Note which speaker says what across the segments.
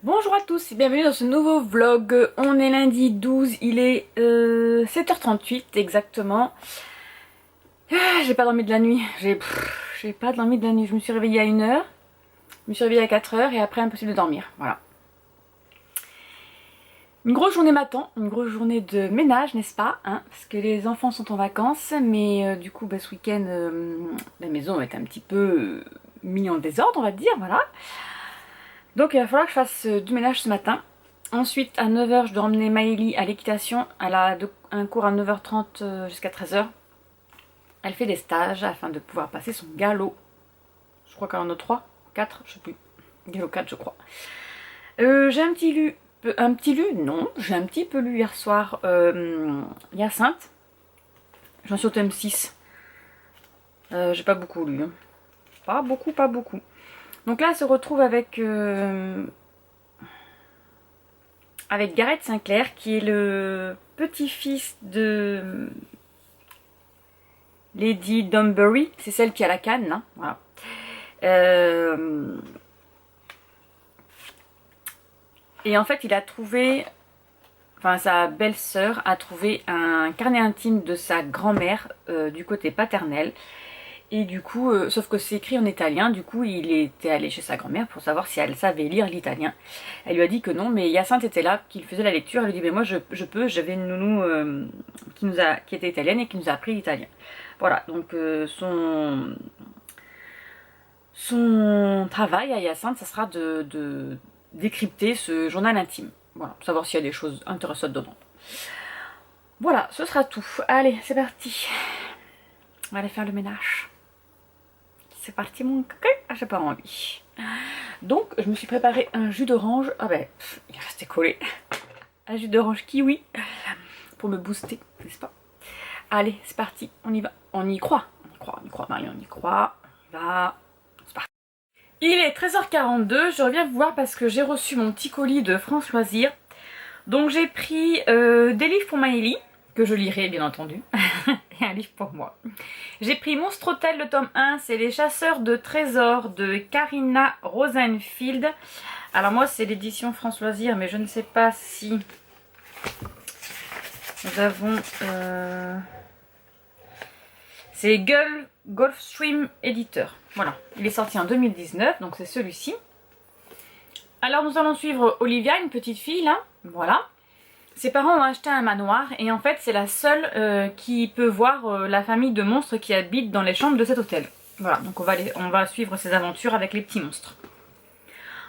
Speaker 1: Bonjour à tous et bienvenue dans ce nouveau vlog. On est lundi 12, il est 7h38 exactement. J'ai pas dormi de la nuit, j'ai pas dormi de la nuit. Je me suis réveillée à 1h, je me suis réveillée à 4h et après impossible de dormir, voilà. Une grosse journée m'attend, une grosse journée de ménage, n'est-ce pas, hein, parce que les enfants sont en vacances, mais du coup ce week-end la maison est un petit peu mise en désordre, on va dire, voilà. Donc il va falloir que je fasse du ménage ce matin. Ensuite à 9h je dois emmener Maëlie à l'équitation. Elle a un cours à 9h30 jusqu'à 13h. Elle fait des stages afin de pouvoir passer son galop. Je crois qu'elle en a 3, 4, je sais plus. Galop 4 je crois. J'ai un petit lu. Un petit lu? Non, j'ai un petit peu lu hier soir Hyacinthe. J'en suis au tome 6. J'ai pas beaucoup lu. Hein. Pas beaucoup. Donc là, elle se retrouve avec Gareth Sinclair, qui est le petit-fils de Lady Dunbury. C'est celle qui a la canne, hein, voilà. Et en fait, il a trouvé, enfin sa belle-sœur a trouvé un carnet intime de sa grand-mère du côté paternel. Et du coup, sauf que c'est écrit en italien, du coup il était allé chez sa grand-mère pour savoir si elle savait lire l'italien. Elle lui a dit que non, mais Hyacinthe était là, qu'il faisait la lecture. Elle lui dit mais moi je peux, j'avais une nounou qui était italienne et qui nous a appris l'italien. Voilà, donc son travail à Hyacinthe, ça sera de décrypter ce journal intime. Voilà, pour savoir s'il y a des choses intéressantes dedans. Voilà, ce sera tout. Allez, c'est parti. On va aller faire le ménage. C'est parti mon caca, j'ai pas envie. Donc je me suis préparé un jus d'orange. Ah ben, il est resté collé. Un jus d'orange kiwi pour me booster, n'est-ce pas? Allez, c'est parti, on y va. On y croit, Marie, on y croit. On y va. C'est parti. Il est 13h42, je reviens vous voir parce que j'ai reçu mon petit colis de France Loisirs. Donc j'ai pris des livres pour Maëlie, que je lirai bien entendu, et un livre pour moi. J'ai pris Monstre Hôtel, le tome 1, c'est Les Chasseurs de Trésors de Karina Rosenfield. Alors moi c'est l'édition France Loisirs, mais je ne sais pas si nous avons... C'est Gulfstream Éditeur. Voilà, il est sorti en 2019, donc c'est celui-ci. Alors nous allons suivre Olivia, une petite fille là, voilà. Ses parents ont acheté un manoir et en fait c'est la seule qui peut voir la famille de monstres qui habitent dans les chambres de cet hôtel. Voilà, donc on va suivre ses aventures avec les petits monstres.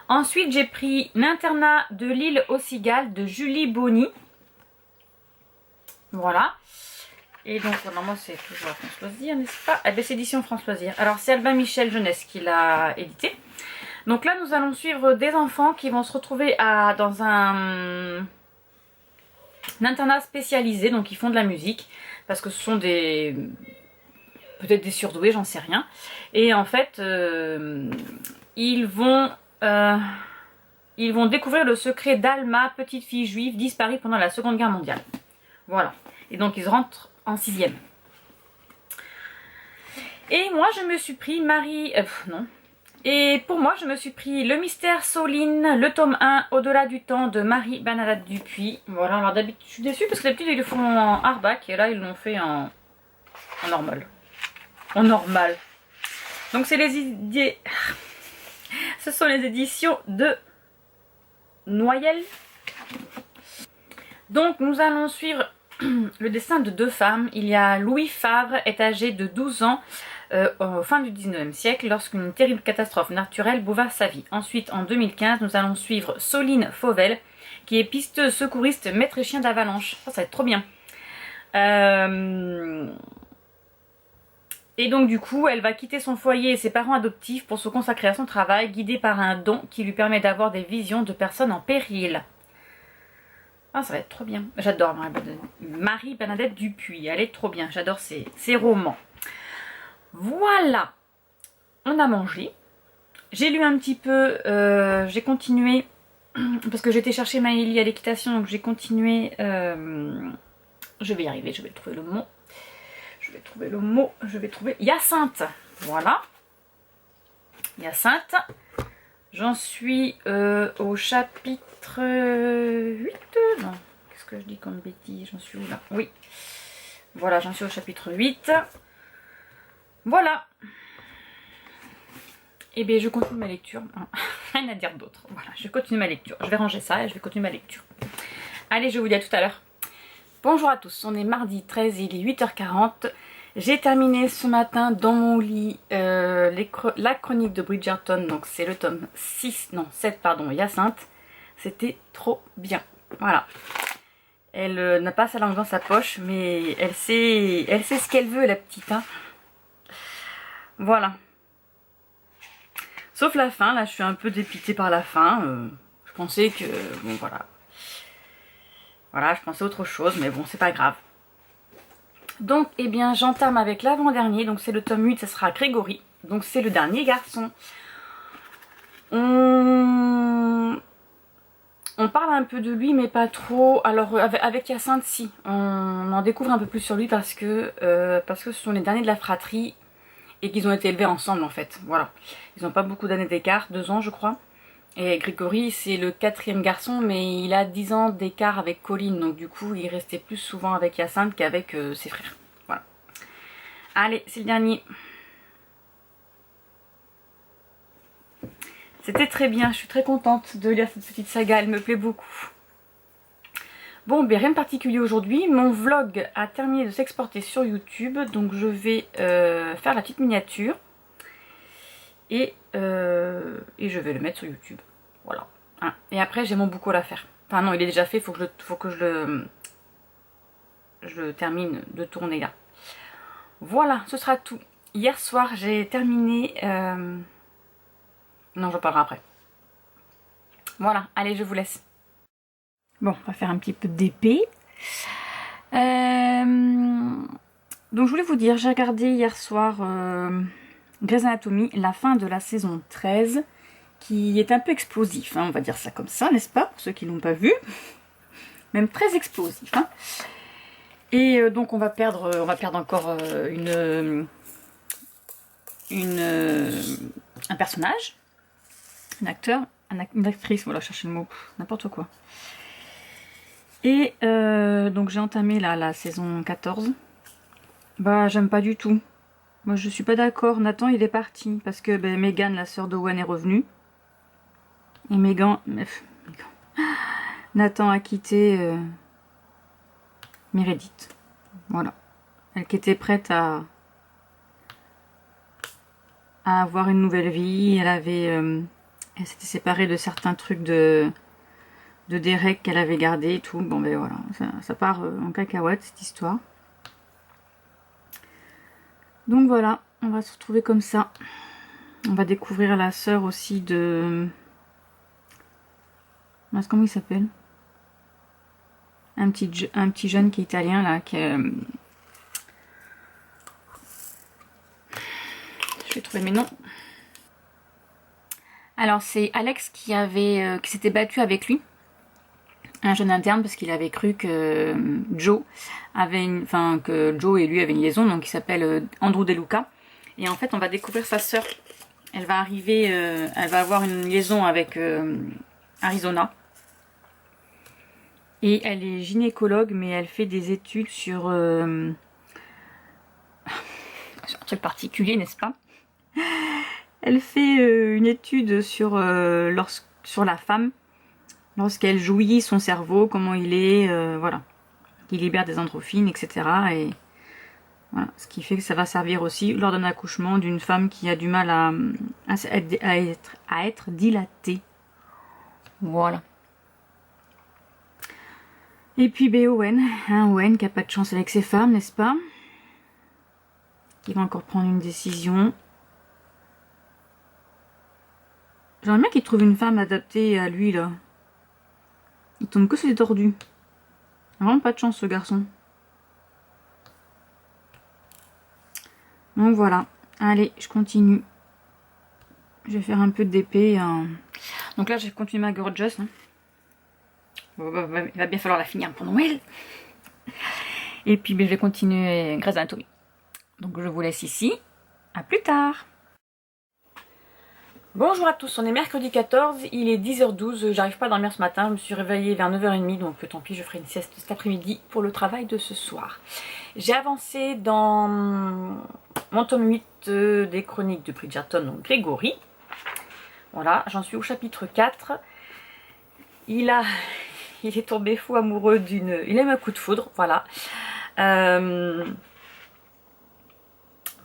Speaker 1: Ensuite j'ai pris L'internat de l'île aux cigales de Julie Bonny. Voilà. Et donc normalement c'est toujours à France Loisirs, n'est-ce pas? Eh bien c'est édition France Loisirs. Alors c'est Albin Michel Jeunesse qui l'a édité. Donc là nous allons suivre des enfants qui vont se retrouver dans un internat spécialisé, donc ils font de la musique parce que ce sont peut-être des surdoués, j'en sais rien. Et en fait ils vont découvrir le secret d'Alma, petite fille juive disparue pendant la Seconde Guerre mondiale. Voilà, et donc ils rentrent en 6e. Et moi je me suis pris Et pour moi, je me suis pris Le Mystère Soline, le tome 1, Au-delà du temps de Marie-Bernadette Dupuis. Voilà, alors d'habitude, je suis déçue parce que d'habitude, ils le font en hardback et là, ils l'ont fait en normal. En normal. Donc, c'est les idées. Ce sont les éditions de Noyel. Donc, nous allons suivre le destin de deux femmes. Il y a Louis Favre, est âgé de 12 ans. Au fin du 19e siècle, lorsqu'une terrible catastrophe naturelle bouleverse sa vie. Ensuite, en 2015, nous allons suivre Soline Fauvel, qui est pisteuse secouriste maître et chien d'avalanche. Ça va être trop bien. Et donc du coup, elle va quitter son foyer et ses parents adoptifs pour se consacrer à son travail, guidée par un don qui lui permet d'avoir des visions de personnes en péril. Ah, ça va être trop bien. J'adore Marie-Bernadette Dupuis. Elle est trop bien. J'adore ses romans. Voilà, on a mangé. J'ai lu un petit peu, j'ai continué, parce que j'étais chercher Maëlie à l'équitation, donc j'ai continué, je vais y arriver, je vais trouver le mot. Je vais trouver Hyacinthe, voilà. Hyacinthe, J'en suis au chapitre 8. Non, qu'est-ce que je dis comme bêtise? J'en suis où là? Oui. Voilà, j'en suis au chapitre 8. Voilà. Et bien, je continue ma lecture. Rien à dire d'autre. Voilà, je continue ma lecture. Je vais ranger ça et je vais continuer ma lecture. Allez, je vous dis à tout à l'heure. Bonjour à tous, on est mardi 13, il est 8h40. J'ai terminé ce matin dans mon lit la chronique de Bridgerton, donc c'est le tome 6, non 7 pardon, Hyacinthe. C'était trop bien, voilà. Elle n'a pas sa langue dans sa poche, mais elle sait ce qu'elle veut la petite, hein. Voilà. Sauf la fin, là je suis un peu dépitée par la fin. Je pensais que, bon voilà. Voilà, je pensais autre chose, mais bon c'est pas grave. Donc, eh bien, j'entame avec l'avant-dernier. Donc, c'est le tome 8, ça sera Grégory. Donc, c'est le dernier garçon. On parle un peu de lui, mais pas trop. Alors, avec Hyacinthe, si. On en découvre un peu plus sur lui parce que ce sont les derniers de la fratrie et qu'ils ont été élevés ensemble, en fait. Voilà. Ils n'ont pas beaucoup d'années d'écart, 2 ans, je crois. Et Grégory, c'est le 4e garçon, mais il a 10 ans d'écart avec Colline. Donc, du coup, il restait plus souvent avec Hyacinthe qu'avec ses frères. Voilà. Allez, c'est le dernier. C'était très bien, je suis très contente de lire cette petite saga, elle me plaît beaucoup. Bon, ben rien de particulier aujourd'hui, mon vlog a terminé de s'exporter sur YouTube, donc je vais faire la petite miniature et je vais le mettre sur YouTube. Voilà. Hein. Et après j'ai mon boucol à faire. Enfin non, il est déjà fait, faut que je le termine de tourner là. Voilà, ce sera tout. Hier soir j'ai terminé... Non, j'en parlerai après. Voilà, allez, je vous laisse. Bon, on va faire un petit peu d'épée. Donc je voulais vous dire, j'ai regardé hier soir Grey's Anatomy, la fin de la saison 13, qui est un peu explosif, hein, on va dire ça comme ça, n'est-ce pas, pour ceux qui ne l'ont pas vu. Même très explosif. Hein. Et donc on va perdre encore un personnage, un acteur, une actrice, voilà, chercher le mot, n'importe quoi. Et donc j'ai entamé là, la saison 14. Bah j'aime pas du tout. Moi je suis pas d'accord. Nathan il est parti parce que ben, Megan, la sœur d'Owen, est revenue. Et Nathan a quitté Meredith. Voilà. Elle qui était prête à avoir une nouvelle vie. Elle s'était séparée de certains trucs de Derek qu'elle avait gardé et tout. Bon ben voilà, ça part en cacahuète cette histoire. Donc voilà, on va se retrouver comme ça. On va découvrir la sœur aussi de... Comment il s'appelle? Un petit jeune qui est italien là. Je vais trouver mes noms. Alors c'est Alex qui s'était battu avec lui. Un jeune interne parce qu'il avait cru que Joe que Joe et lui avaient une liaison, donc il s'appelle Andrew De Luca. Et en fait on va découvrir sa sœur. Elle va arriver, elle va avoir une liaison avec Arizona. Et elle est gynécologue, mais elle fait des études sur un truc particulier, n'est-ce pas? Elle fait une étude sur la femme. Lorsqu'elle jouit, son cerveau, comment il est, voilà. Il libère des endorphines, etc. Et voilà, ce qui fait que ça va servir aussi lors d'un accouchement d'une femme qui a du mal à être dilatée. Voilà. Et puis Owen, Owen qui n'a pas de chance avec ses femmes, n'est-ce pas? Qui va encore prendre une décision. J'aimerais bien qu'il trouve une femme adaptée à lui, là. Il tombe que sur des tordus. Vraiment pas de chance ce garçon. Donc voilà. Allez, je continue. Je vais faire un peu d'épée. Donc là, je vais continuer ma Gorgeous. Hein. Il va bien falloir la finir pour Noël. Et puis, je vais continuer Grey's Anatomy. Donc je vous laisse ici. À plus tard. Bonjour à tous, on est mercredi 14, il est 10h12, j'arrive pas à dormir ce matin, je me suis réveillée vers 9h30, donc tant pis, je ferai une sieste cet après-midi pour le travail de ce soir. J'ai avancé dans mon tome 8 des chroniques de Bridgerton, donc Grégory. Voilà, j'en suis au chapitre 4. Il est tombé fou amoureux d'une... Il aime un coup de foudre, voilà.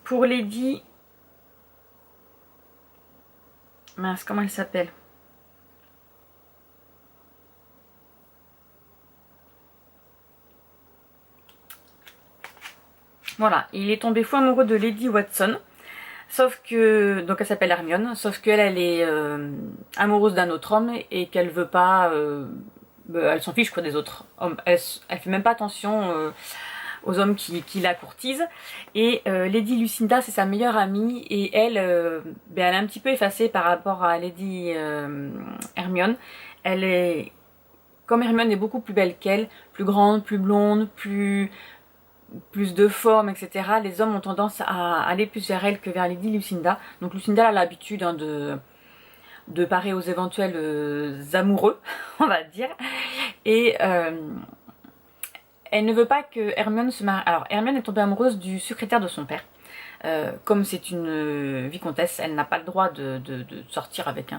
Speaker 1: Pour Lady... Mince, comment elle s'appelle? Voilà, il est tombé fou amoureux de Lady Watson. Sauf que, donc elle s'appelle Hermione, sauf qu'elle elle est amoureuse d'un autre homme et qu'elle veut pas, elle s'en fiche quoi des autres hommes. Elle fait même pas attention aux hommes qui la courtisent. Et Lady Lucinda c'est sa meilleure amie et elle, elle est un petit peu effacée par rapport à Lady Hermione. Elle est, comme Hermione est beaucoup plus belle qu'elle, plus grande, plus blonde, plus de forme, etc. Les hommes ont tendance à aller plus vers elle que vers Lady Lucinda. Donc Lucinda a l'habitude de parer aux éventuels amoureux, on va dire. Et elle ne veut pas que Hermione se marie. Alors Hermione est tombée amoureuse du secrétaire de son père. Comme c'est une vicomtesse, elle n'a pas le droit de sortir avec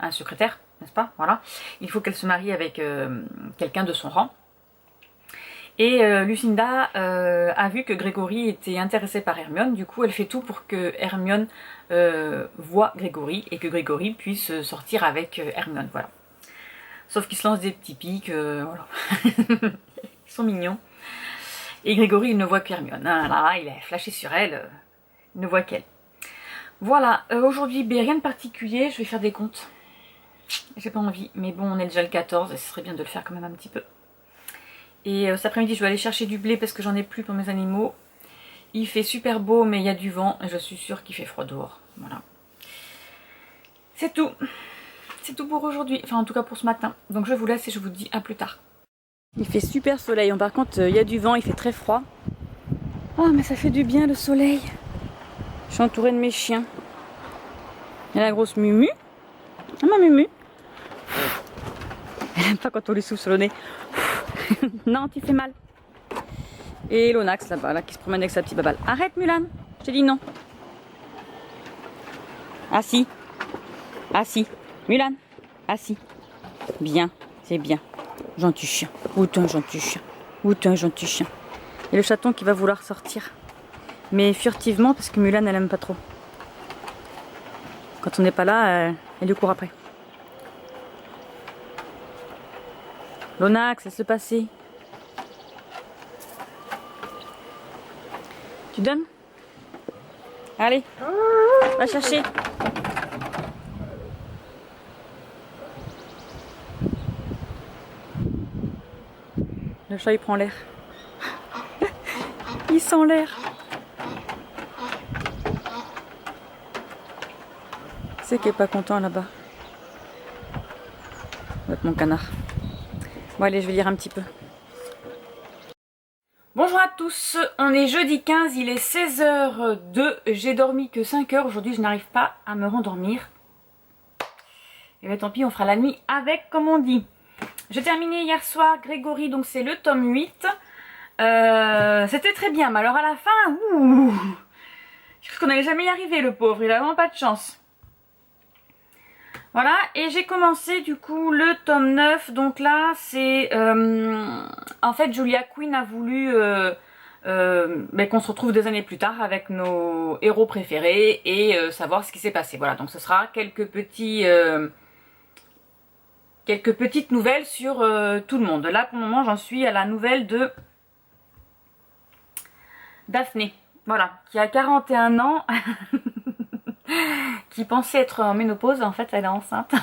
Speaker 1: un secrétaire, n'est-ce pas? Voilà. Il faut qu'elle se marie avec quelqu'un de son rang. Et Lucinda a vu que Grégory était intéressé par Hermione, du coup elle fait tout pour que Hermione voit Grégory et que Grégory puisse sortir avec Hermione, voilà. Sauf qu'ils se lancent des petits pics, voilà. Ils sont mignons. Et Grégory il ne voit qu'Hermione, hein, là il a flashé sur elle, il ne voit qu'elle. Voilà, aujourd'hui rien de particulier, je vais faire des comptes. J'ai pas envie, mais bon on est déjà le 14 et ce serait bien de le faire quand même un petit peu. Et cet après-midi, je vais aller chercher du blé parce que j'en ai plus pour mes animaux. Il fait super beau, mais il y a du vent et je suis sûre qu'il fait froid dehors. Voilà. C'est tout. C'est tout pour aujourd'hui. Enfin, en tout cas pour ce matin. Donc je vous laisse et je vous dis à plus tard. Il fait super soleil. Par contre, il y a du vent, il fait très froid. Oh, mais ça fait du bien le soleil. Je suis entourée de mes chiens. Il y a la grosse Mumu. Ah, ma Mumu. Elle aime pas quand on lui souffle sur le nez. Non, tu fais mal. Et Lonax là-bas, là, qui se promène avec sa petite babale. Arrête Mulan, je t'ai dit non. Assis. Assis. Mulan. Assis. Bien, c'est bien. Gentil chien. Où t'es un gentil chien. Où t'es un gentil chien. Et le chaton qui va vouloir sortir. Mais furtivement parce que Mulan elle aime pas trop. Quand on n'est pas là, elle lui court après. Lonax, laisse-le passer. Tu donnes? Allez, va chercher. Le chat il prend l'air. Il sent l'air. C'est qu'il est pas content là-bas. Ça va être mon canard. Bon allez, je vais lire un petit peu. Bonjour à tous, on est jeudi 15, il est 16h02, j'ai dormi que 5 heures, aujourd'hui je n'arrive pas à me rendormir. Et bien tant pis, on fera la nuit avec comme on dit. J'ai terminé hier soir Grégory, donc c'est le tome 8. C'était très bien, mais alors à la fin, je crois qu'on n'allait jamais y arriver le pauvre, il a vraiment pas de chance. Voilà, et j'ai commencé du coup le tome 9, donc là c'est... en fait Julia Quinn a voulu qu'on se retrouve des années plus tard avec nos héros préférés et savoir ce qui s'est passé. Voilà, donc ce sera quelques petites nouvelles sur tout le monde. Là pour le moment j'en suis à la nouvelle de Daphné, voilà, qui a 41 ans. Qui pensait être en ménopause, en fait elle est enceinte.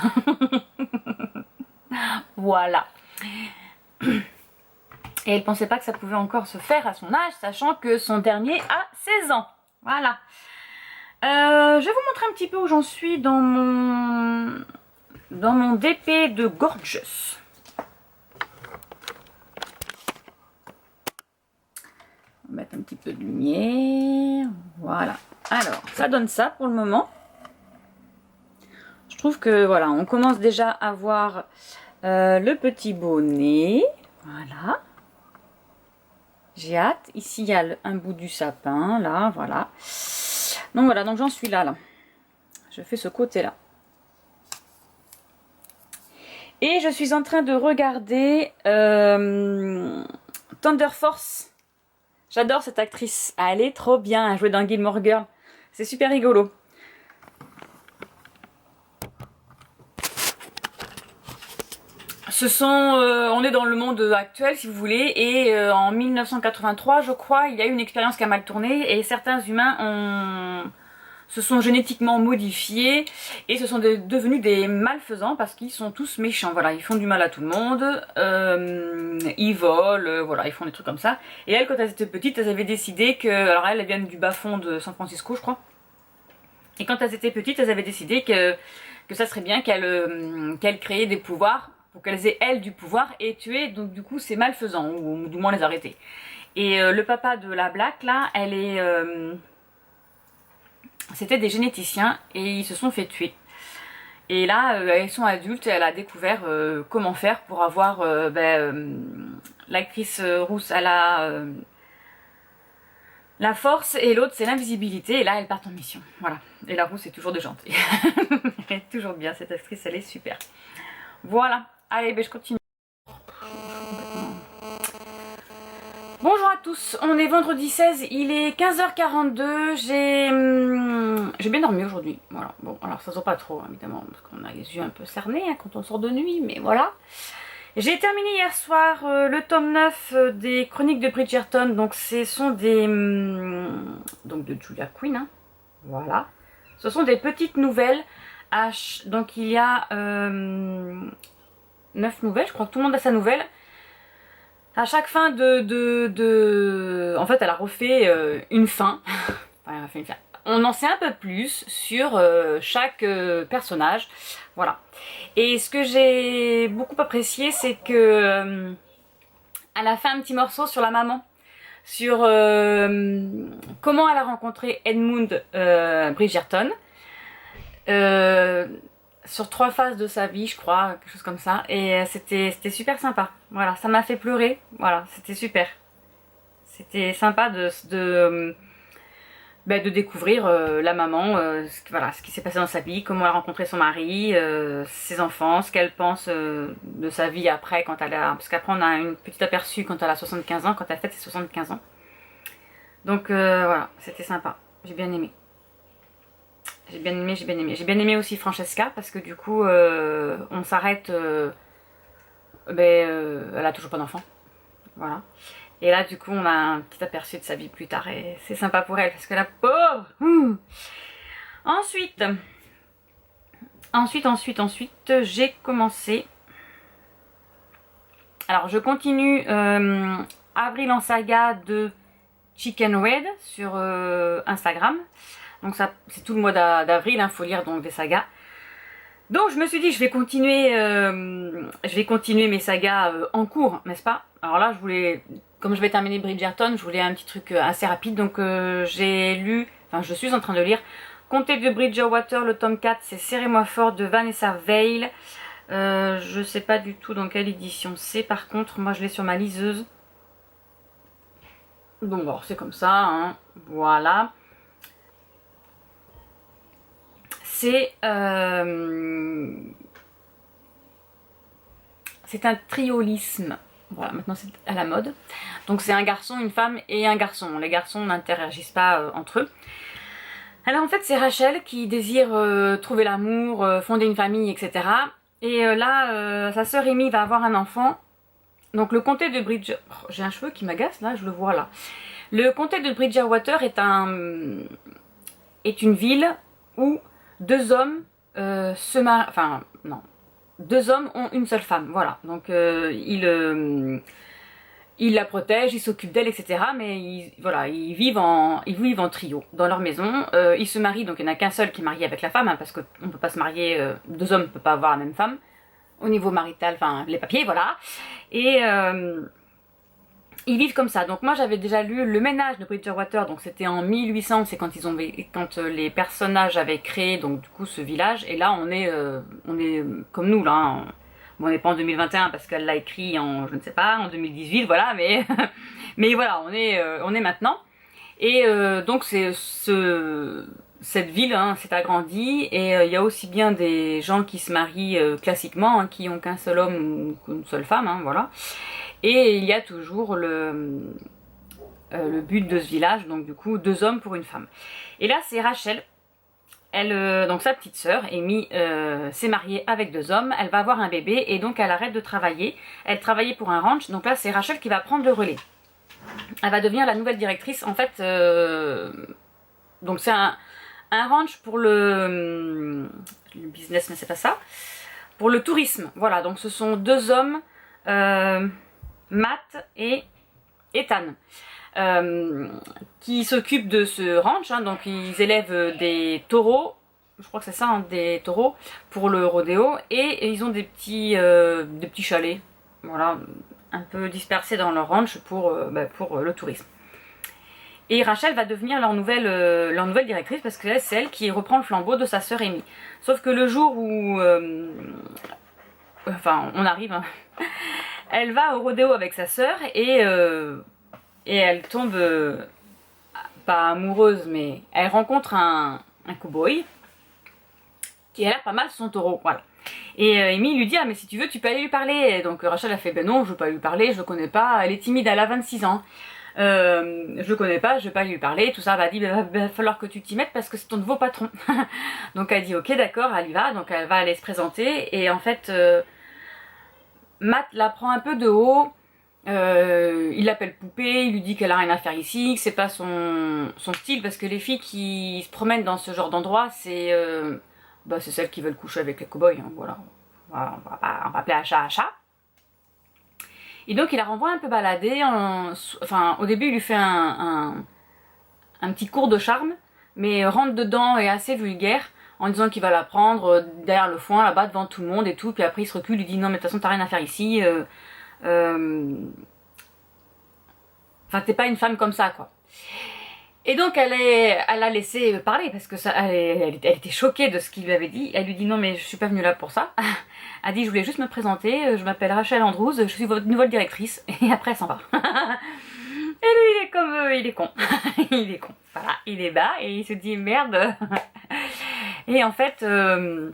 Speaker 1: Voilà. Et elle pensait pas que ça pouvait encore se faire à son âge, sachant que son dernier a 16 ans. Voilà. Je vais vous montrer un petit peu où j'en suis dans mon DP de Gorgeous. On va mettre un petit peu de lumière. Voilà. Alors, ça donne ça pour le moment. trouve que voilà, on commence déjà à voir le petit bonnet. Voilà. J'ai hâte. Ici, il y a un bout du sapin, là, voilà. Donc voilà, donc j'en suis là. Je fais ce côté-là. Et je suis en train de regarder Thunder Force. J'adore cette actrice. Ah, elle est trop bien à jouer dans Gilmore Girls. C'est super rigolo. On est dans le monde actuel si vous voulez, et en 1983 je crois, il y a eu une expérience qui a mal tourné et certains humains se sont génétiquement modifiés et se sont devenus des malfaisants parce qu'ils sont tous méchants, voilà, ils font du mal à tout le monde, ils volent, voilà, ils font des trucs comme ça. Et elles, quand elles étaient petites, elles avaient décidé que, alors elles viennent du bas-fond de San Francisco je crois, et quand elles étaient petites, elles avaient décidé que ça serait bien qu'elles créaient des pouvoirs pour qu'elles aient elles du pouvoir et tuer donc du coup ces malfaisants, ou du moins les arrêter. Et le papa de la Black là, c'était des généticiens et ils se sont fait tuer. Et là elles sont adultes et elle a découvert comment faire pour avoir l'actrice rousse, elle a la force et l'autre c'est l'invisibilité, et là elle part en mission, voilà. Et la rousse est toujours de gentille. Elle est toujours bien, cette actrice, elle est super. Voilà. Allez, ben je continue. Bonjour à tous, on est vendredi 16, il est 15h42, j'ai bien dormi aujourd'hui, voilà. Bon, alors ça se voit pas trop, évidemment, parce qu'on a les yeux un peu cernés hein, quand on sort de nuit, mais voilà. J'ai terminé hier soir le tome 9 des Chroniques de Bridgerton, donc ce sont des... donc de Julia Quinn, hein, voilà. Ce sont des petites nouvelles, donc il y a... 9 nouvelles, je crois que tout le monde a sa nouvelle. À chaque fin en fait, elle a refait une fin. Enfin, elle a fait une fin. On en sait un peu plus sur chaque personnage. Voilà. Et ce que j'ai beaucoup apprécié, c'est que elle a fait un petit morceau sur la maman. Sur comment elle a rencontré Edmund Bridgerton. Sur 3 phases de sa vie je crois, quelque chose comme ça, et c'était super sympa, voilà, ça m'a fait pleurer, voilà, c'était super, c'était sympa de découvrir la maman, voilà, ce qui s'est passé dans sa vie, comment elle a rencontré son mari, ses enfants, ce qu'elle pense de sa vie après, quand elle a, parce qu'après on a une petite aperçu quand elle a 75 ans, quand elle fête ses 75 ans, donc voilà, c'était sympa, j'ai bien aimé. J'ai bien aimé, j'ai bien aimé. J'ai bien aimé aussi Francesca parce que du coup, on s'arrête. Elle a toujours pas d'enfant. Voilà. Et là, du coup, on a un petit aperçu de sa vie plus tard et c'est sympa pour elle parce que la pauvre. Ensuite, j'ai commencé. Alors, je continue Avril en saga de Chicken Red sur Instagram. Donc ça, c'est tout le mois d'avril, il faut lire donc des sagas. Donc je me suis dit, je vais continuer mes sagas en cours, n'est-ce pas? Alors là, comme je vais terminer Bridgerton, je voulais un petit truc assez rapide. Donc je suis en train de lire Comté de Bridgerwater, le tome 4, c'est Serrez-moi fort de Vanessa Veil. Je sais pas du tout dans quelle édition c'est, par contre, moi je l'ai sur ma liseuse. Donc bon, c'est comme ça, hein. Voilà. C'est un triolisme. Voilà, maintenant c'est à la mode. Donc c'est un garçon, une femme et un garçon. Les garçons n'interagissent pas entre eux. Alors en fait c'est Rachel qui désire trouver l'amour, fonder une famille, etc. Et là, sa sœur Amy va avoir un enfant. Donc le comté de Bridger... Oh, j'ai un cheveu qui m'agace là, je le vois là. Le comté de Bridgerwater est une ville où deux hommes se marient, enfin non, deux hommes ont une seule femme, voilà. Donc ils la protègent, ils s'occupent d'elle, etc. Mais ils vivent en trio dans leur maison. Ils se marient, donc il n'y en a qu'un seul qui est marié avec la femme, hein, parce qu'on ne peut pas se marier, deux hommes ne peuvent pas avoir la même femme au niveau marital, enfin les papiers, voilà. Et ils vivent comme ça. Donc moi j'avais déjà lu Le Ménage de Bridgerwater, donc c'était en 1800, c'est quand quand les personnages avaient créé donc du coup ce village. Et là on est comme nous là. Hein. Bon, on n'est pas en 2021 parce qu'elle l'a écrit en je ne sais pas en 2018, voilà. Mais mais voilà, on est maintenant. Et donc cette ville hein, s'est agrandie et il y a aussi bien des gens qui se marient classiquement, hein, qui ont qu'un seul homme ou qu'une seule femme, hein, voilà. Et il y a toujours le but de ce village, donc du coup 2 hommes pour une femme. Et là c'est Rachel, elle, donc sa petite sœur, Amy, s'est mariée avec 2 hommes, elle va avoir un bébé et donc elle arrête de travailler. Elle travaillait pour un ranch, donc là c'est Rachel qui va prendre le relais. Elle va devenir la nouvelle directrice, en fait, donc c'est un ranch pour le business, mais c'est pas ça, pour le tourisme, voilà, donc ce sont 2 hommes, Matt et Ethan, qui s'occupent de ce ranch, hein, donc ils élèvent des taureaux, je crois que c'est ça, hein, des taureaux pour le rodéo, et ils ont des petits chalets, voilà, un peu dispersés dans leur ranch pour le tourisme. Et Rachel va devenir leur nouvelle directrice parce que c'est elle qui reprend le flambeau de sa sœur Amy. Sauf que le jour où on arrive, hein, elle va au rodéo avec sa sœur et elle tombe, pas amoureuse, mais elle rencontre un cow-boy qui a l'air pas mal son taureau, voilà. Et Amy lui dit ah mais si tu veux tu peux aller lui parler. Et donc Rachel a fait ben non je veux pas lui parler, je le connais pas, elle est timide, elle a 26 ans. Je le connais pas, je vais pas lui parler, tout ça. Elle a dit va falloir que tu t'y mettes parce que c'est ton nouveau patron. Donc elle dit ok d'accord, elle y va, donc elle va aller se présenter et en fait Matt la prend un peu de haut, il l'appelle poupée, il lui dit qu'elle a rien à faire ici, que c'est pas son style parce que les filles qui se promènent dans ce genre d'endroit c'est celles qui veulent coucher avec les cow-boys, hein, voilà. On va appeler un chat. Et donc il la renvoie un peu balader, au début il lui fait un petit cours de charme, mais rentre dedans et assez vulgaire, en disant qu'il va la prendre derrière le foin, là-bas, devant tout le monde et tout, puis après il se recule, il dit non mais de toute façon t'as rien à faire ici, t'es pas une femme comme ça quoi. Et donc elle a laissé parler parce que elle était choquée de ce qu'il lui avait dit. Elle lui dit non mais je suis pas venue là pour ça. Elle dit je voulais juste me présenter, je m'appelle Rachel Andrews, je suis votre nouvelle directrice. Et après elle s'en va. Et lui il est comme il est con. Il est con. Voilà, il est bas et il se dit merde. Et en fait il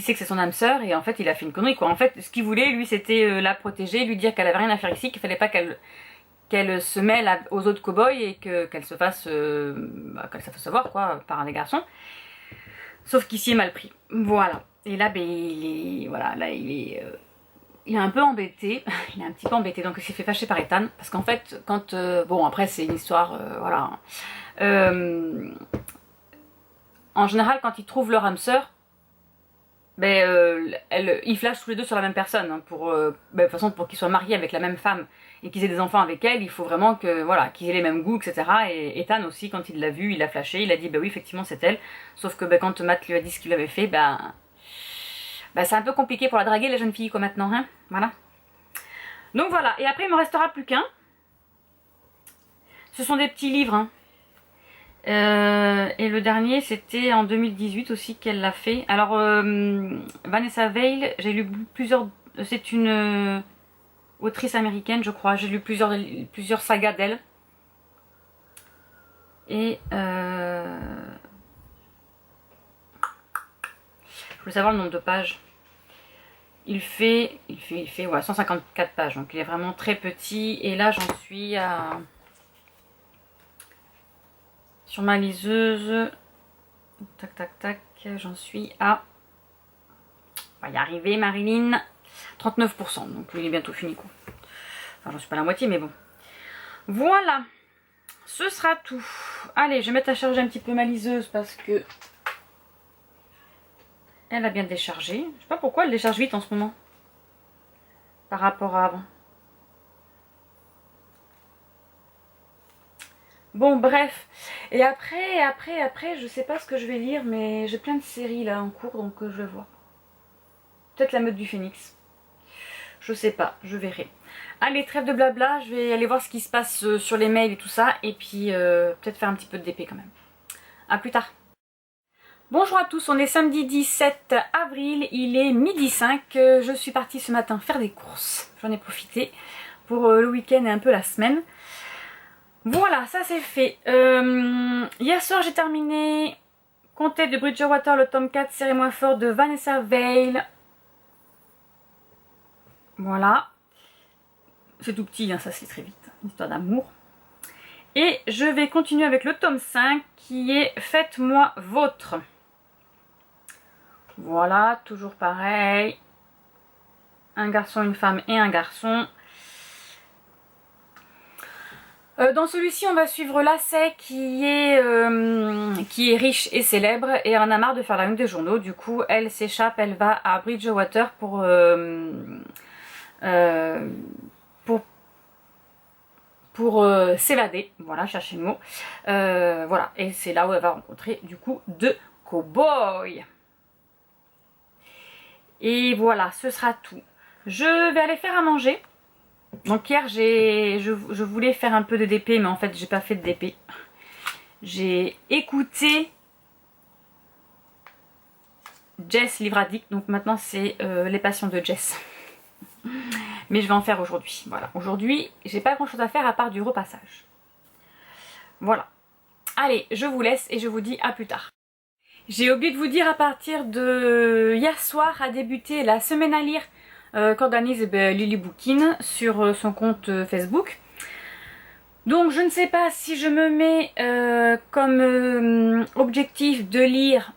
Speaker 1: sait que c'est son âme sœur et en fait il a fait une connerie quoi. En fait ce qu'il voulait lui c'était la protéger, lui dire qu'elle avait rien à faire ici, qu'il fallait pas qu'elle se mêle aux autres cow-boys et qu'elle se fasse voir quoi par des garçons. Sauf qu'ici est mal pris. Voilà. Et là il est un peu embêté. Il est un petit peu embêté, donc il s'est fait fâcher par Ethan parce qu'en fait quand après c'est une histoire voilà. En général quand ils trouvent leur âme sœur, ils flashent tous les 2 sur la même personne hein, de toute façon pour qu'ils soient mariés avec la même femme et qu'ils aient des enfants avec elle, il faut vraiment que voilà qu'ils aient les mêmes goûts, etc. Et Ethan aussi quand il l'a vu, il a flashé, il a dit oui effectivement c'est elle, sauf que quand Matt lui a dit ce qu'il avait fait, c'est un peu compliqué pour la draguer les jeunes filles quoi maintenant, hein, voilà. Donc voilà, et après il me restera plus qu'un. Ce sont des petits livres hein. Et le dernier c'était en 2018 aussi qu'elle l'a fait. Alors Vanessa Veil, j'ai lu plusieurs, c'est une autrice américaine je crois, j'ai lu plusieurs sagas d'elle. Et je voulais savoir le nombre de pages. Il fait ouais, 154 pages, donc il est vraiment très petit. Et là j'en suis à... Sur ma liseuse, tac tac tac, j'en suis à... On va y arriver Marilyn, 39%, donc il est bientôt fini quoi. Enfin j'en suis pas à la moitié mais bon. Voilà, ce sera tout. Allez, je vais mettre à charger un petit peu ma liseuse parce que... Elle a bien déchargé. Je sais pas pourquoi elle décharge vite en ce moment. Par rapport à avant. Bon bref, et après, je sais pas ce que je vais lire, mais j'ai plein de séries là en cours, donc je vais voir. Peut-être La Meute du Phénix. Je sais pas, je verrai. Allez, trêve de blabla, je vais aller voir ce qui se passe sur les mails et tout ça. Et puis peut-être faire un petit peu de DP quand même. A plus tard. Bonjour à tous, on est samedi 17 avril, il est midi 5. Je suis partie ce matin faire des courses. J'en ai profité pour le week-end et un peu la semaine. Voilà, ça c'est fait. Hier soir j'ai terminé Comtesse de Bridgewater, le tome 4, Serrez-moi fort de Vanessa Veil. Voilà. C'est tout petit, hein, ça c'est très vite. Une histoire d'amour. Et je vais continuer avec le tome 5 qui est Faites-moi vôtre. Voilà, toujours pareil. Un garçon, une femme et un garçon. Dans celui-ci, on va suivre Lacey qui est riche et célèbre et elle en a marre de faire la une des journaux. Du coup, elle s'échappe, elle va à Bridgewater pour s'évader. Voilà, chercher le mot. Voilà, et c'est là où elle va rencontrer du coup deux cow-boys. Et voilà, ce sera tout. Je vais aller faire à manger. Donc hier je voulais faire un peu de DP mais en fait j'ai pas fait de DP. J'ai écouté Jess Livre Addict, donc maintenant c'est les passions de Jess. Mais je vais en faire aujourd'hui. Voilà, aujourd'hui j'ai pas grand chose à faire à part du repassage. Voilà. Allez, je vous laisse et je vous dis à plus tard. J'ai oublié de vous dire, à partir de hier soir a débuté la semaine à lire qu'organise Lily Bookin sur son compte Facebook. Donc je ne sais pas si je me mets comme objectif de lire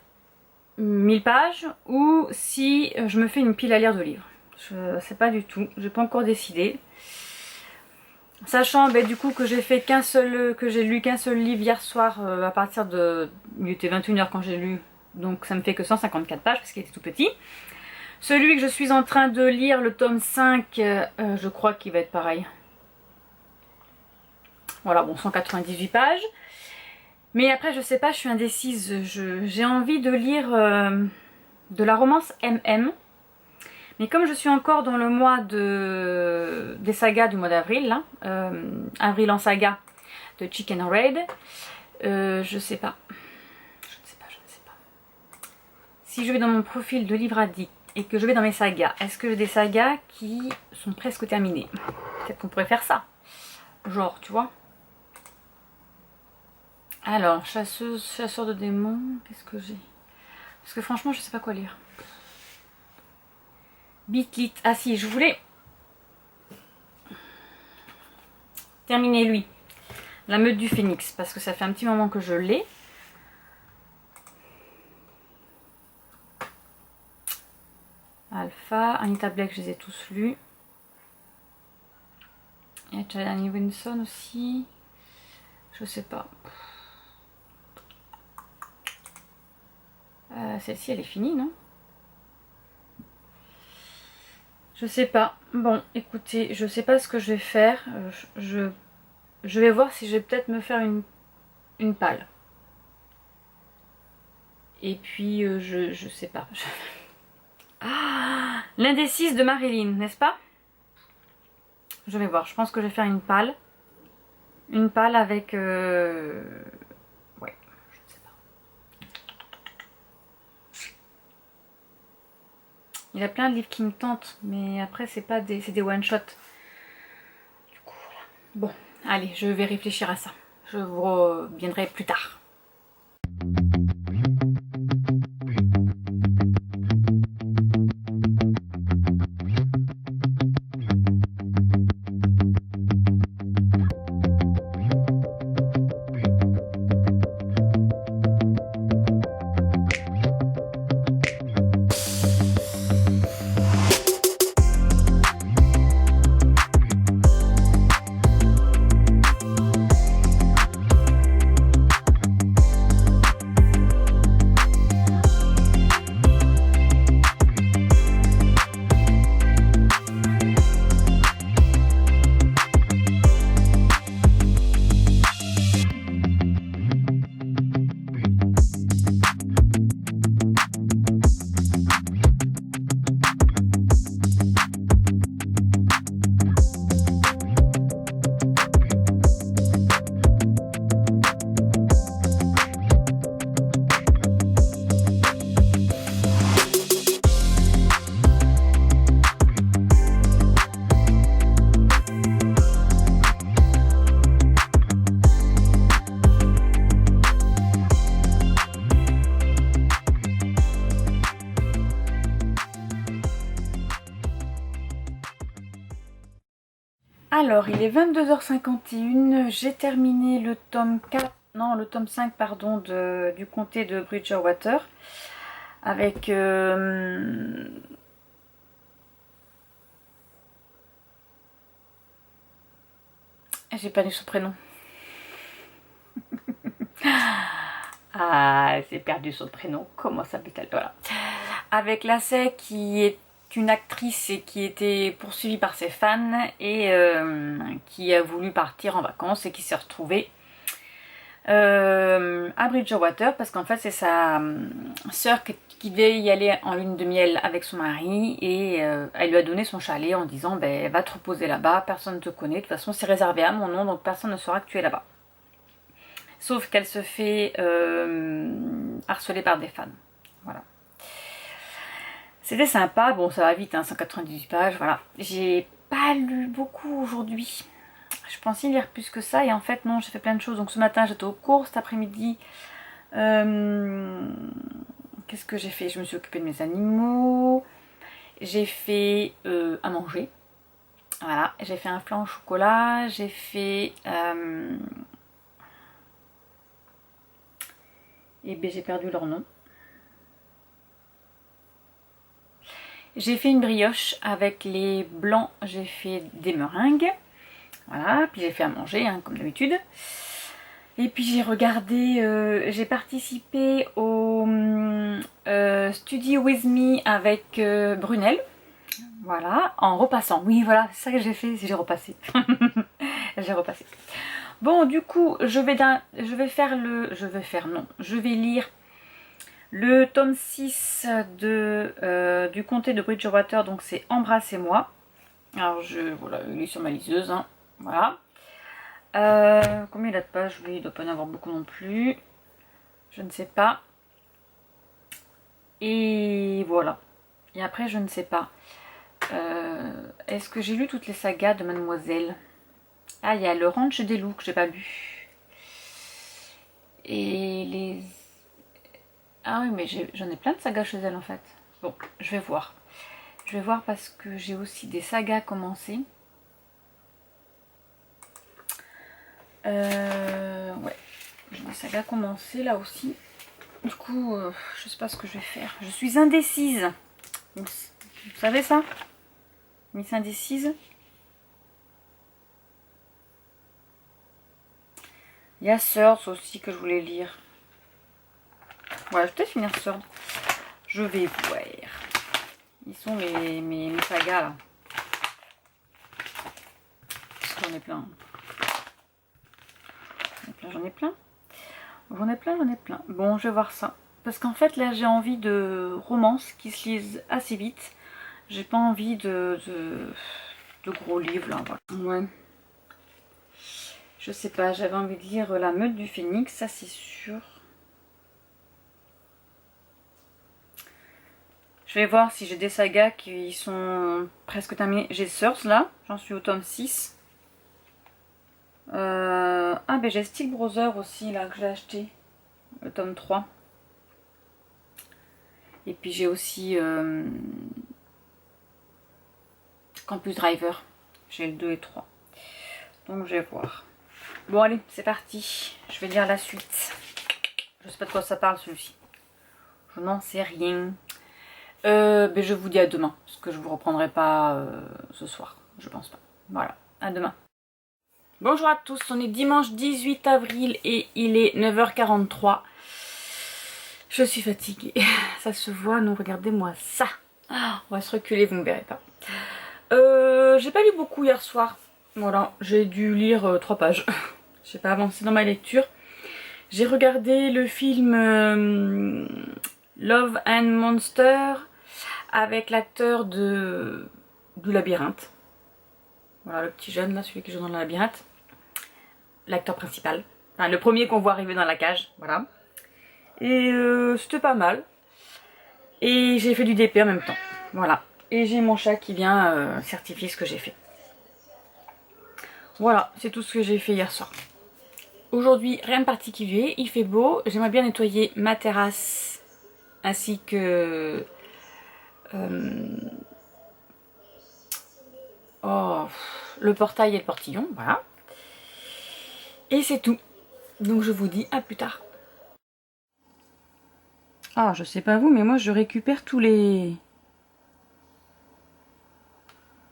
Speaker 1: 1000 pages ou si je me fais une pile à lire de livres. Je sais pas du tout, j'ai pas encore décidé. Sachant du coup que j'ai fait que j'ai lu qu'un seul livre hier soir à partir de... Il était 21h quand j'ai lu, donc ça me fait que 154 pages parce qu'il était tout petit. Celui que je suis en train de lire, le tome 5, je crois qu'il va être pareil. Voilà, bon, 198 pages. Mais après, je sais pas, je suis indécise. J'ai envie de lire de la romance MM. Mais comme je suis encore dans le mois des sagas du mois d'avril, là, Avril en saga de Chicken Raid, je sais pas. Je ne sais pas. Si je vais dans mon profil de livre addict, et que je vais dans mes sagas, est-ce que j'ai des sagas qui sont presque terminées? Peut-être qu'on pourrait faire ça. Genre, tu vois. Alors, chasseur de démons, qu'est-ce que j'ai? Parce que franchement, je sais pas quoi lire. Bitlit, ah si, je voulais terminer lui. La meute du phénix, parce que ça fait un petit moment que je l'ai. Alpha, Anita Blake, je les ai tous lus. Il y a Charlie Wilson aussi. Je sais pas. Celle-ci, elle est finie, non? Je sais pas. Bon, écoutez, je sais pas ce que je vais faire. Je vais voir si je vais peut-être me faire une palle. Et puis, je sais pas. Ah, l'indécise de Marilyn, n'est-ce pas? Je vais voir, je pense que je vais faire une palle. Une palle avec... Ouais, je ne sais pas. Il y a plein de livres qui me tentent, mais après c'est pas des... c'est des one-shot. Du coup, voilà. Bon, allez, je vais réfléchir à ça. Je vous reviendrai plus tard. Alors, il est 22h51, j'ai terminé le tome 4, non, le tome 5, pardon, du comté de Bridgerwater, avec... j'ai pas lu son prénom. Ah, j'ai perdu son prénom, comment s'appelle-t-elle? Voilà. Avec Lacey qui est une actrice et qui était poursuivie par ses fans et qui a voulu partir en vacances et qui s'est retrouvée à Bridgerwater parce qu'en fait c'est sa sœur qui devait y aller en lune de miel avec son mari et elle lui a donné son chalet en disant ben, va te reposer là-bas, personne ne te connaît, de toute façon c'est réservé à mon nom donc personne ne saura que tu es là-bas. Sauf qu'elle se fait harceler par des fans. Voilà. C'était sympa, bon ça va vite, hein, 198 pages, voilà. J'ai pas lu beaucoup aujourd'hui. Je pensais lire plus que ça et en fait non, j'ai fait plein de choses. Donc ce matin j'étais au cours, cet après-midi, qu'est-ce que j'ai fait? Je me suis occupée de mes animaux, j'ai fait à manger. Voilà, j'ai fait un flan au chocolat, j'ai fait... et ben j'ai perdu leur nom. J'ai fait une brioche avec les blancs, j'ai fait des meringues. Voilà, puis j'ai fait à manger, hein, comme d'habitude. Et puis j'ai regardé, j'ai participé au Study With Me avec Brunel. Voilà, en repassant. Oui, voilà, c'est ça que j'ai fait, j'ai repassé. J'ai repassé. Bon, du coup, je vais lire le tome 6 du comté de Bridgerwater, donc c'est Embrassez-moi. Alors, voilà, il est sur ma liseuse, hein, voilà. Combien il a de pages? Oui, il ne doit pas en avoir beaucoup non plus. Je ne sais pas. Et voilà. Et après, je ne sais pas. Est-ce que j'ai lu toutes les sagas de Mademoiselle? Ah, il y a le Ranch des loups que j'ai pas lu. Et les... Ah oui, mais j'en ai plein de sagas chez elle en fait. Bon, je vais voir. Je vais voir parce que j'ai aussi des sagas commencées. Ouais, j'ai des sagas commencées là aussi. Du coup, je sais pas ce que je vais faire. Je suis indécise. Vous savez ça? Miss Indécise. Il y a Swords aussi que je voulais lire. Voilà, je vais peut-être finir Swords. Je vais voir. Ils sont mes sagas là. J'en ai plein. J'en ai plein. J'en ai plein. Bon, je vais voir ça. Parce qu'en fait, là, j'ai envie de romances qui se lisent assez vite. J'ai pas envie de gros livres, là. Voilà. Ouais. Je sais pas, j'avais envie de lire La Meute du Phénix, ça c'est sûr. Je vais voir si j'ai des sagas qui sont presque terminées. J'ai Source, là, j'en suis au tome 6. Ah, ben j'ai Steel Brother aussi, là, que j'ai acheté. Le tome 3. Et puis j'ai aussi Campus Driver. J'ai le 2 et 3. Donc je vais voir. Bon allez, c'est parti. Je vais lire la suite. Je sais pas de quoi ça parle celui-ci. Je n'en sais rien. Ben je vous dis à demain. Parce que je vous reprendrai pas ce soir. Je pense pas. Voilà, à demain. Bonjour à tous, on est dimanche 18 avril et il est 9h43. Je suis fatiguée. Ça se voit, non, regardez-moi ça. On va se reculer, vous ne me verrez pas. J'ai pas lu beaucoup hier soir. Voilà, j'ai dû lire 3 pages. J'ai pas avancé dans ma lecture. J'ai regardé le film Love and Monster avec l'acteur du Labyrinthe. Voilà, le petit jeune là, celui qui joue dans le Labyrinthe. L'acteur principal. Enfin, le premier qu'on voit arriver dans la cage. Voilà. Et c'était pas mal. Et j'ai fait du DP en même temps. Voilà. Et j'ai mon chat qui vient certifier ce que j'ai fait. Voilà, c'est tout ce que j'ai fait hier soir. Aujourd'hui, rien de particulier. Il fait beau. J'aimerais bien nettoyer ma terrasse. Ainsi que... oh, le portail et le portillon, voilà. Et c'est tout. Donc je vous dis à plus tard. Ah, je sais pas vous, mais moi je récupère tous les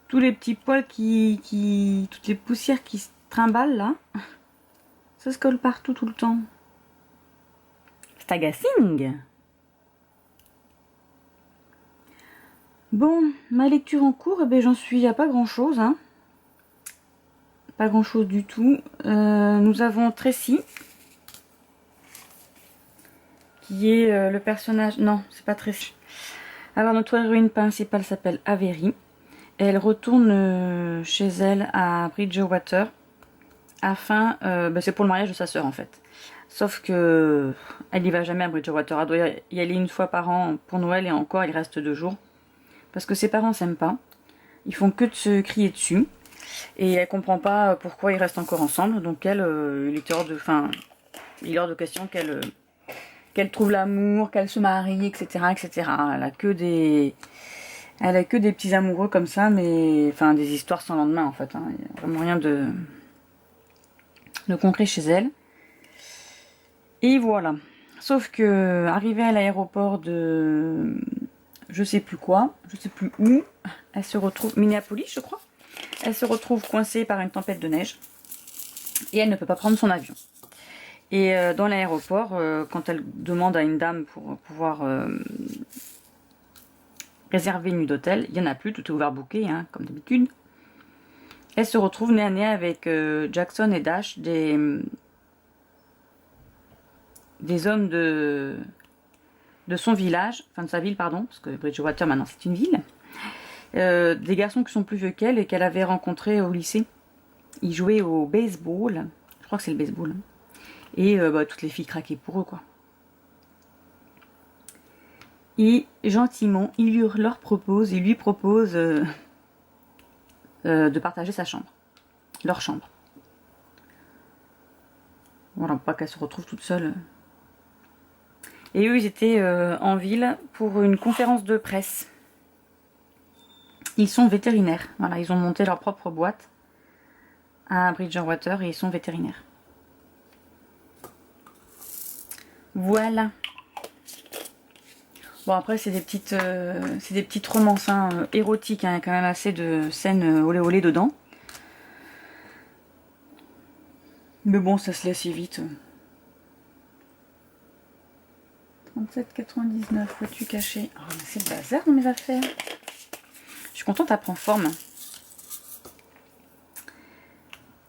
Speaker 1: petits poils toutes les poussières qui se trimballent là. Ça se colle partout tout le temps. C'est agaçing. Bon, ma lecture en cours, eh ben, j'en suis à pas grand chose, hein. Pas grand chose du tout. Nous avons Tracy, qui est le personnage... Non, c'est pas Tracy. Alors notre héroïne principale s'appelle Avery. Elle retourne chez elle à Bridgewater afin... c'est pour le mariage de sa sœur en fait. Sauf que elle n'y va jamais à Bridgewater. Elle doit y aller une fois par an pour Noël et encore il reste 2 jours. Parce que ses parents s'aiment pas. Ils font que de se crier dessus. Et elle comprend pas pourquoi ils restent encore ensemble. Donc elle, il est hors de question qu'elle trouve l'amour, qu'elle se marie, etc., etc. Elle a que des petits amoureux comme ça, mais enfin des histoires sans lendemain en fait. Hein. Il n'y a vraiment rien de concret chez elle. Et voilà. Sauf que arrivée à l'aéroport de je sais plus quoi, je sais plus où, elle se retrouve Minneapolis, je crois. Elle se retrouve coincée par une tempête de neige et elle ne peut pas prendre son avion. Et dans l'aéroport, quand elle demande à une dame pour pouvoir réserver une nuit d'hôtel, il n'y en a plus, tout est overbooké, hein, comme d'habitude. Elle se retrouve nez à nez avec Jackson et Dash, des hommes de son village, enfin de sa ville, pardon, parce que Bridgewater maintenant c'est une ville. Des garçons qui sont plus vieux qu'elle et qu'elle avait rencontrés au lycée. Ils jouaient au baseball, je crois que c'est le baseball. Hein. Et toutes les filles craquaient pour eux, quoi. Et gentiment, il lui propose de partager sa chambre. Leur chambre. Voilà, pas qu'elle se retrouve toute seule. Et eux, ils étaient en ville pour une conférence de presse. Ils sont vétérinaires. Voilà, ils ont monté leur propre boîte à Bridgewater et ils sont vétérinaires. Voilà. Bon, après, c'est des petites romances hein, érotiques. Hein, il y a quand même assez de scènes olé olé dedans. Mais bon, ça se laisse vite. 37,99, vois-tu caché. Oh, c'est le bazar dans mes affaires. Je suis contente, elle prend forme.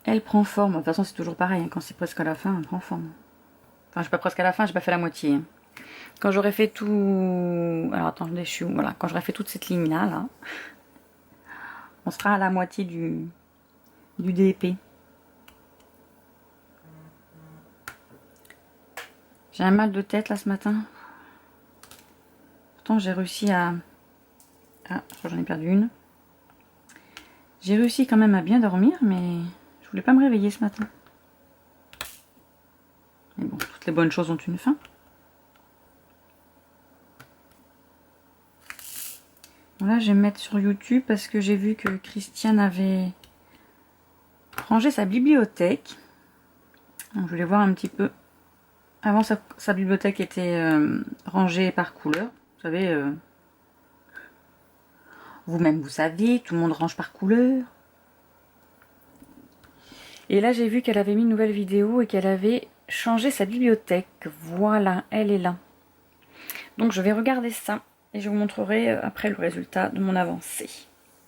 Speaker 1: Elle prend forme. De toute façon, c'est toujours pareil. Hein, quand c'est presque à la fin, elle prend forme. Enfin, je suis pas presque à la fin, j'ai pas fait la moitié. Hein. Quand j'aurai fait tout... Alors, attendez, je suis où? Voilà. Quand j'aurai fait toute cette ligne-là, là, on sera à la moitié du DP. J'ai un mal de tête, là, ce matin. Pourtant, j'ai réussi à... Ah, je crois que j'en ai perdu une. J'ai réussi quand même à bien dormir, mais je voulais pas me réveiller ce matin. Mais bon, toutes les bonnes choses ont une fin. Voilà, je vais me mettre sur YouTube parce que j'ai vu que Christiane avait rangé sa bibliothèque. Donc, je voulais voir un petit peu. Avant, sa bibliothèque était rangée par couleur. Vous savez, vous-même vous savez, tout le monde range par couleur. Et là, j'ai vu qu'elle avait mis une nouvelle vidéo et qu'elle avait changé sa bibliothèque. Voilà, elle est là. Donc, je vais regarder ça. Et je vous montrerai après le résultat de mon avancée,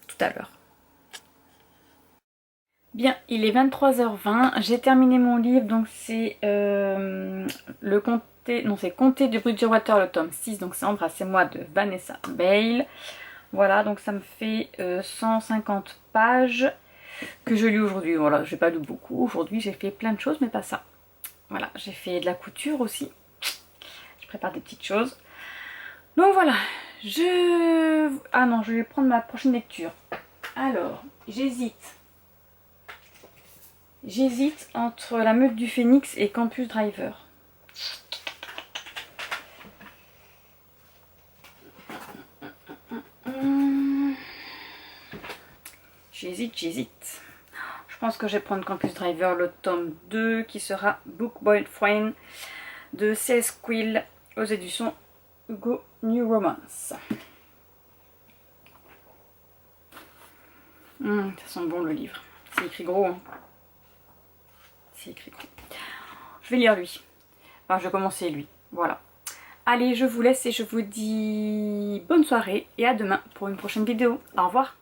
Speaker 1: tout à l'heure. Bien, il est 23h20, j'ai terminé mon livre, donc c'est c'est Comté de Bridgewater, le tome 6, donc c'est Embrassez-moi de Vanessa Bale. Voilà, donc ça me fait 150 pages que je lis aujourd'hui. Voilà, j'ai pas lu beaucoup, aujourd'hui j'ai fait plein de choses, mais pas ça. Voilà, j'ai fait de la couture aussi, je prépare des petites choses. Donc voilà, ah non, je vais prendre ma prochaine lecture. Alors, j'hésite entre La Meute du Phénix et Campus Driver. J'hésite. Je pense que je vais prendre Campus Driver, le tome 2, qui sera Book Boyfriend de C.S. Quill aux éditions Hugo New Romance. Ça sent bon le livre. C'est écrit gros. Hein. C'est écrit gros. Je vais lire lui. Enfin, je vais commencer lui. Voilà. Allez, je vous laisse et je vous dis bonne soirée et à demain pour une prochaine vidéo. Au revoir.